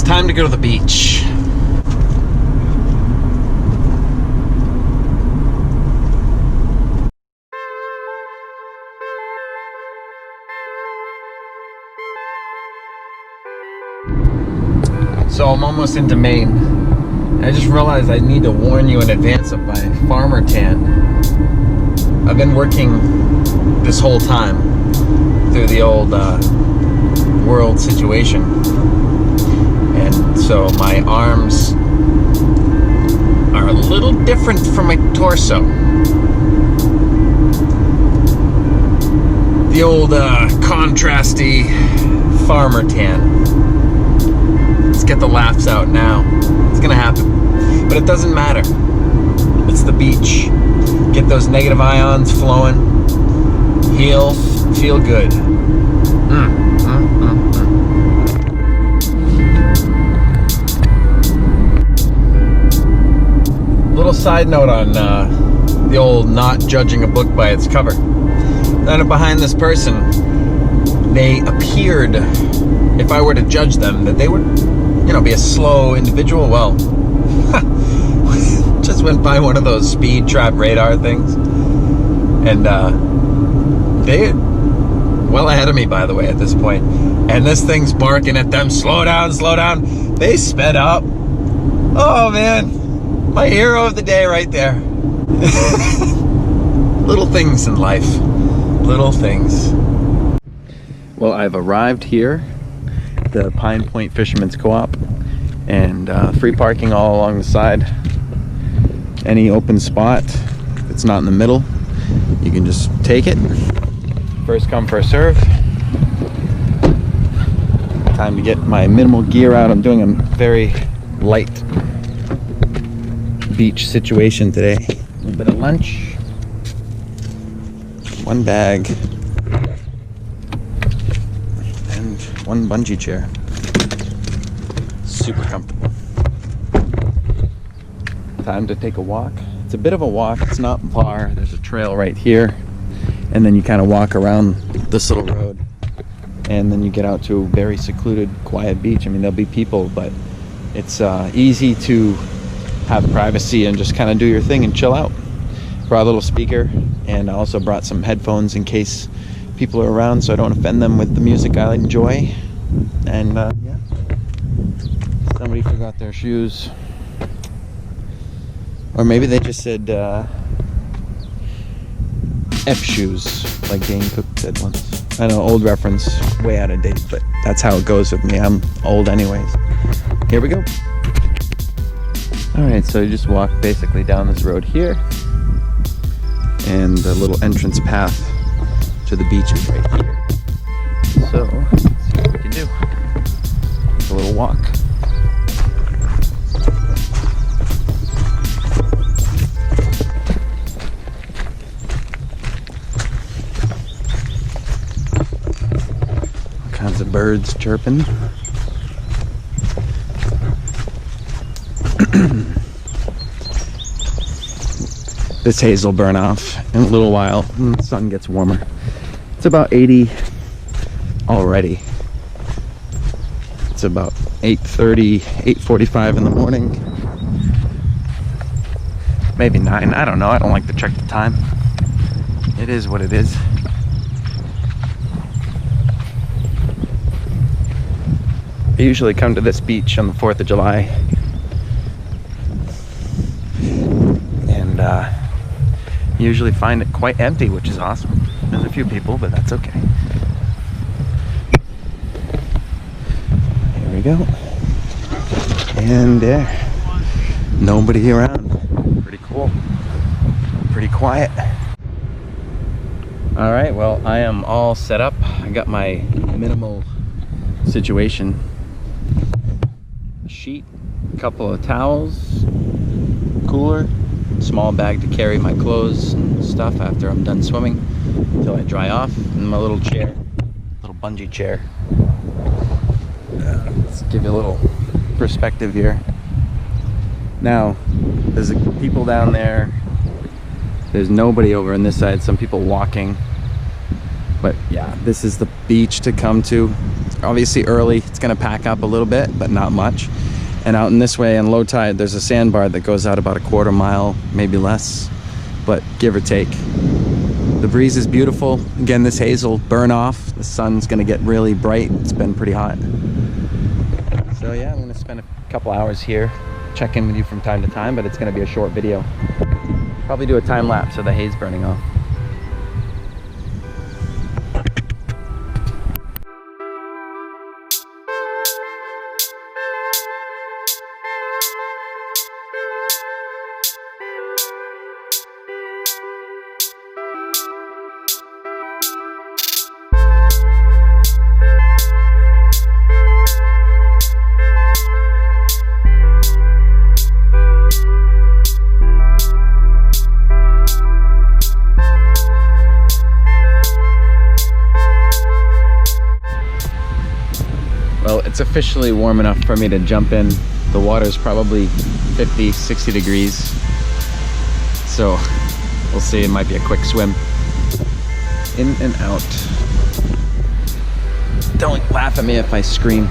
time to go to the beach. So I'm almost into Maine. I just realized I need to warn you in advance of my farmer tan. I've been working this whole time through the old world situation. And so my arms are a little different from my torso. The old contrasty farmer tan. Let's get the laughs out now. It's gonna happen. But it doesn't matter. It's the beach. Get those negative ions flowing. Heal, feel good. Little side note on the old not judging a book by its cover. Then behind this person, they appeared, if I were to judge them, that they would, be a slow individual. Well, just went by one of those speed trap radar things, and they well ahead of me, by the way, at this point. And this thing's barking at them, slow down, slow down. They sped up. Oh man, my hero of the day right there. Little things in life, little things. Well, I've arrived here, the Pine Point Fisherman's Co-op, and free parking all along the side. Any open spot that's not in the middle, you can just take it. First come, first serve. Time to get my minimal gear out. I'm doing a very light beach situation today. A little bit of lunch, one bag, and one bungee chair. Super comfortable. Time to take a walk. It's a bit of a walk. It's not far. There's a trail right here, and then you kind of walk around this little road, and then you get out to a very secluded, quiet beach. I mean, there'll be people, but it's easy to have privacy and just kind of do your thing and chill out. Brought a little speaker, and I also brought some headphones in case people are around, so I don't offend them with the music I enjoy. And yeah, somebody forgot their shoes, or maybe they just said F shoes, like Dane Cook said once. I know, old reference, way out of date, but that's how it goes with me. I'm old anyways. Here we go. Alright, so you just walk basically down this road here, and the little entrance path to the beach is right here. So, let's see what we can do. Take a little walk. All kinds of birds chirping. This haze will burn off in a little while when the sun gets warmer. It's about 80 already. It's about 8:30, 8:45 in the morning. Maybe 9, I don't know. I don't like to check the time. It is what it is. I usually come to this beach on the 4th of July. And usually find it quite empty, which is awesome. There's a few people, but that's okay. Here we go. And nobody around. Pretty cool. Pretty quiet. Alright, well, I am all set up. I got my minimal situation. A sheet, a couple of towels, cooler, small bag to carry my clothes and stuff after I'm done swimming until I dry off, and my little chair, little bungee chair. Let's give you a little perspective here. Now, there's people down there. There's nobody over on this side, some people walking. But yeah, this is the beach to come to. Obviously early, it's gonna pack up a little bit, but not much. And out in this way on low tide, there's a sandbar that goes out about a quarter mile, maybe less, but give or take. The breeze is beautiful. Again, this haze will burn off. The sun's gonna get really bright. It's been pretty hot. So yeah, I'm gonna spend a couple hours here, check in with you from time to time, but it's gonna be a short video. Probably do a time lapse of the haze burning off. Well, it's officially warm enough for me to jump in. The water's probably 50, 60 degrees. So we'll see, it might be a quick swim. In and out. Don't laugh at me if I scream.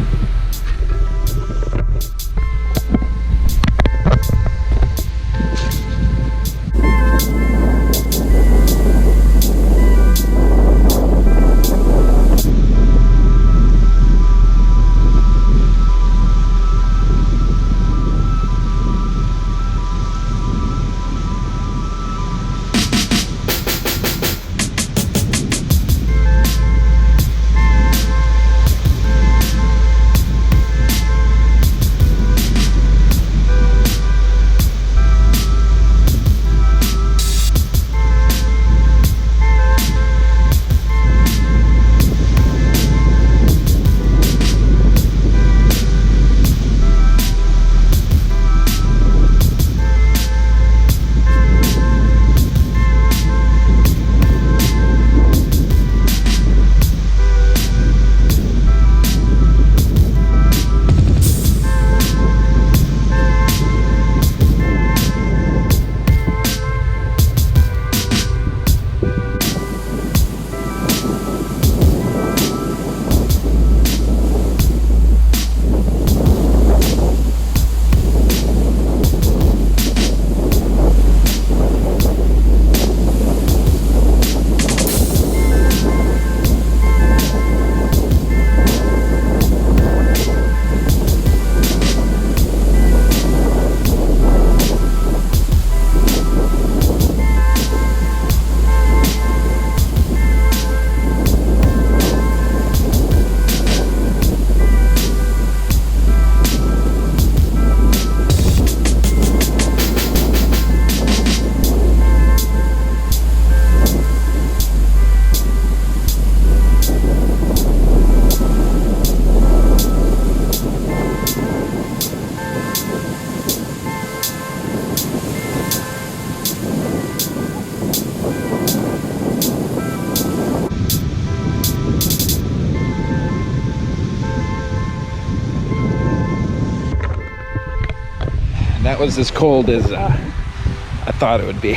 That was as cold as I thought it would be.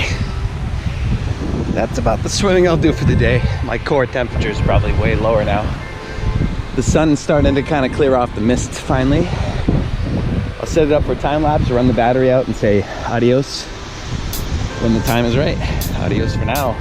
That's about the swimming I'll do for the day. My core temperature is probably way lower now. The sun's starting to kind of clear off the mist finally. I'll set it up for time lapse, run the battery out and say adios when the time is right. Adios for now.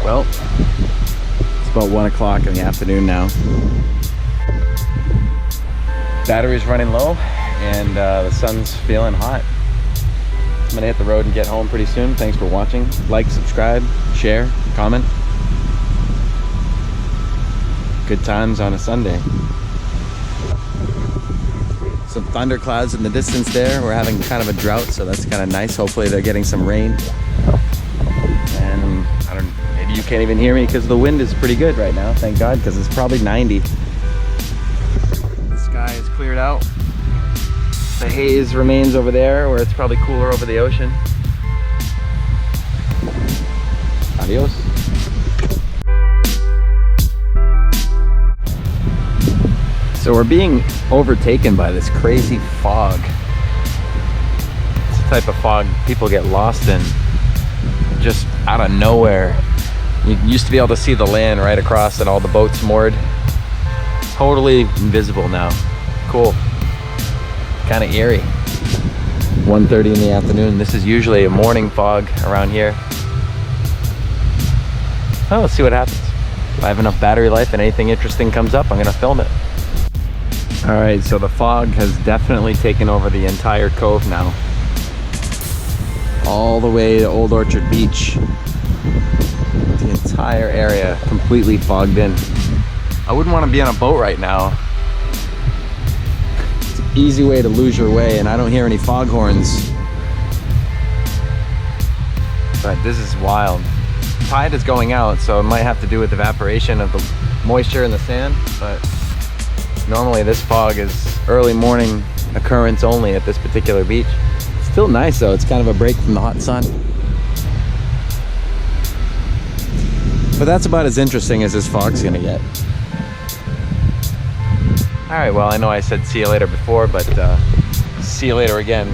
Well, it's about 1 o'clock in the afternoon now. Battery's running low and the sun's feeling hot. I'm gonna hit the road and get home pretty soon. Thanks for watching. Like, subscribe, share, comment. Good times on a Sunday. some thunderclouds in the distance there. We're having kind of a drought, so that's kind of nice. Hopefully they're getting some rain. And I don't, maybe you can't even hear me because the wind is pretty good right now, thank God, because it's probably 90. The sky is cleared out. The haze remains over there where it's probably cooler over the ocean. Adios. So we're being overtaken by this crazy fog. It's the type of fog people get lost in just out of nowhere. You used to be able to see the land right across and all the boats moored. Totally invisible now. Cool. Kind of eerie. 1:30 in the afternoon. This is usually a morning fog around here. Well, let's see what happens. If I have enough battery life and anything interesting comes up, I'm gonna film it. All right, so the fog has definitely taken over the entire cove now. All the way to Old Orchard Beach. The entire area completely fogged in. I wouldn't want to be on a boat right now. It's an easy way to lose your way, and I don't hear any foghorns. But this is wild. Tide is going out, so it might have to do with evaporation of the moisture in the sand, but normally this fog is early morning occurrence only at this particular beach. It's still nice though, it's kind of a break from the hot sun. But that's about as interesting as this fog's gonna get. Alright, well I know I said see you later before, but see you later again.